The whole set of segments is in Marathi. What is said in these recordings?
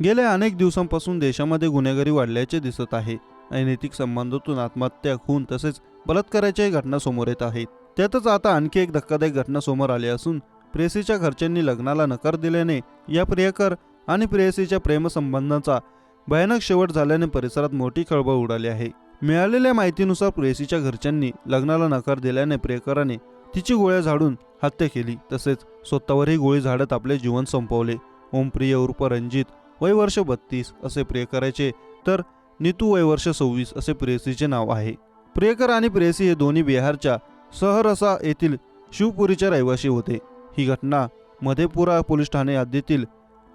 गेल्या अनेक दिवसांपासून देशामध्ये गुन्हेगारी वाढल्याचे दिसत आहे. अनैतिक संबंधातून आत्महत्या, खून तसेच बलात्काराच्या घटना समोर येत आहेत. त्यातच आता आणखी एक धक्कादायक घटना समोर आली असून प्रेयसीच्या घरच्यांनी लग्नाला नकार दिल्याने या प्रियकर आणि प्रेयसीच्या प्रेमसंबंधाचा भयानक शेवट झाल्याने परिसरात मोठी खळबळ उडाली आहे. मिळालेल्या माहितीनुसार प्रेयसीच्या घरच्यांनी लग्नाला नकार दिल्याने प्रियकराने तिची गोळ्या झाडून हत्या केली, तसेच स्वतःवरही गोळी झाडत आपले जीवन संपवले. ओमप्रिय उर्फ रणजित वय वर्ष 32 असे प्रियकराचे, तर नीतू वय वर्ष 26 असे प्रेयसीचे नाव आहे. प्रियकर आणि प्रेयसी हे दोन्ही बिहारच्या सहरसा येथील शिवपुरीच्या रहिवासी होते. ही घटना मधेपुरा पोलीस ठाणे हद्दीतील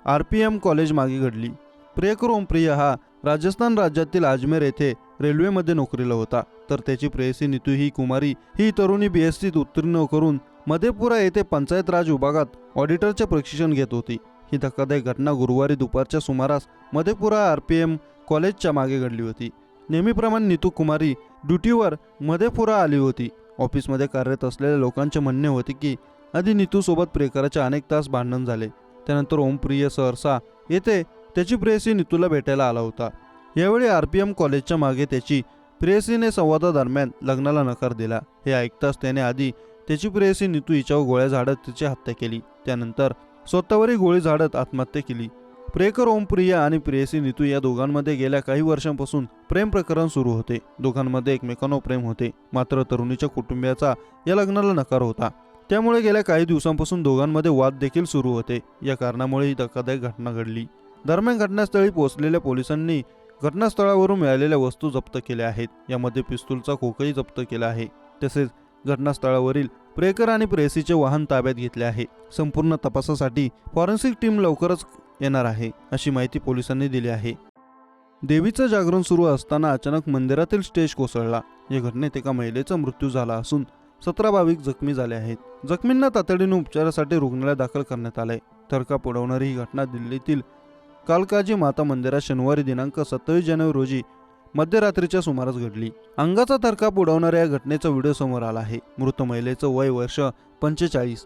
RPM कॉलेज मागे घडली. प्रियकर ओमप्रिय हा राजस्थान राज्यातील अजमेर येथे रेल्वेमध्ये नोकरीला होता, तर त्याची प्रेयसी नीतू ही कुमारी ही तरुणी BSc उत्तीर्ण करून मधेपुरा येथे पंचायत राज विभागात ऑडिटरचे प्रशिक्षण घेत होती. ही धक्कादायक घटना गुरुवारी दुपारच्या सुमारास मधेपुरा RPM कॉलेजच्या मागे घडली होती. नेहमीप्रमाणे नीतू कुमारी ड्युटीवर मधेपुरा आली होती. ऑफिसमध्ये कार्यरत असलेल्या लोकांचे म्हणणे होते की आधी नीतू सोबत प्रियकराचे अनेक तास भांडण झाले. त्यानंतर ओमप्रिय सहरसा येथे त्याची प्रेयसी नीतूला भेटायला आला होता. यावेळी RPM कॉलेजच्या मागे त्याची प्रेयसीने संवादादरम्यान लग्नाला नकार दिला. हे ऐकताच त्याने आधी त्याची प्रेयसी नीतू हिच्यावर गोळ्या झाडत तिची हत्या केली. त्यानंतर स्वतःवरही गोळी झाडत आत्महत्या केली. प्रियकर ओमप्रिय आणि प्रेयसी नीतू या दोघांमध्ये गेल्या काही वर्षांपासून प्रेम प्रकरण सुरू होते. दोघांमध्ये एकमेकांवर प्रेम होते, मात्र तरुणीच्या कुटुंबियाचा या लग्नाला नकार होता. त्यामुळे गेल्या काही दिवसांपासून दोघांमध्ये वाद देखील सुरू होते. या कारणामुळे ही धक्कादायक घटना घडली. दरम्यान घटनास्थळी पोहोचलेल्या पोलिसांनी घटनास्थळावरून मिळालेल्या वस्तू जप्त केल्या आहेत. यामध्ये पिस्तूलचा खोकही जप्त केला आहे. तसेच घटनास्थळावरील प्रियकर आणि प्रेयसीचे वाहन ताब्यात घेतले आहे. संपूर्ण तपासासाठी फॉरेन्सिक टीम लवकरच येणार आहे, अशी माहिती पोलिसांनी दिली आहे. देवीचं जागरण सुरू असताना अचानक मंदिरातील स्टेज कोसळला. या घटनेत एका महिलेचा मृत्यू झाला असून 17 भाविक जखमी झाले आहेत. जखमींना तातडीने उपचारासाठी रुग्णालयात दाखल करण्यात आले. थरकाप उडवणारी ही घटना दिल्लीतील कालकाजी माता मंदिरात शनिवारी दिनांक 27 जानेवारी रोजी मध्यरात्रीच्या सुमारास घडली. अंगाचा थरकाप उडवणाऱ्या या घटनेचा व्हिडिओ समोर आला आहे. मृत महिलेचं वय वर्ष 45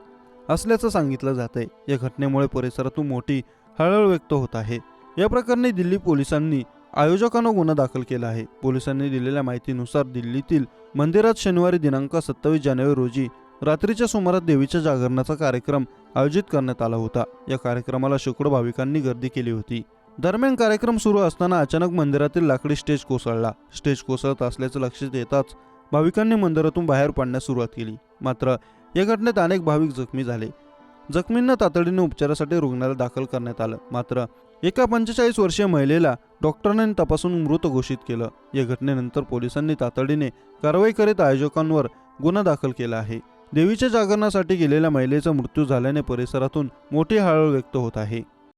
असल्याचं सांगितलं जातंय. या घटनेमुळे परिसरातून मोठी हळहळ व्यक्त होत आहे. या प्रकरणी दिल्ली पोलिसांनी आयोजकांना गुन्हा दाखल केला आहे. पोलिसांनी दिलेल्या माहितीनुसार दिल्लीतील मंदिरात शनिवारी दिनांक 27 जानेवारी रोजी रात्रीच्या सुमारास देवीच्या जागरणाचा कार्यक्रम आयोजित करण्यात आला होता. या कार्यक्रमाला शेकडो भाविकांनी गर्दी केली होती. दरम्यान कार्यक्रम सुरू असताना अचानक मंदिरातील लाकडी स्टेज कोसळला. स्टेज कोसळत असल्याचं लक्षात येताच भाविकांनी मंदिरातून बाहेर पडण्यास सुरुवात केली. मात्र या घटनेत अनेक भाविक जखमी झाले. जखमींना तातडीने उपचारासाठी रुग्णालयात दाखल करण्यात आलं. मात्र एका 45 वर्षीय महिलेला डॉक्टरांनी तपासून मृत घोषित केलं. या घटनेनंतर पोलिसांनी तातडीने कारवाई करीत आयोजकांवर गुन्हा दाखल केला आहे. देवीच्या जागरणासाठी गेलेल्या महिलेचा मृत्यू झाल्याने परिसरातून मोठी हळहळ व्यक्त होत आहे.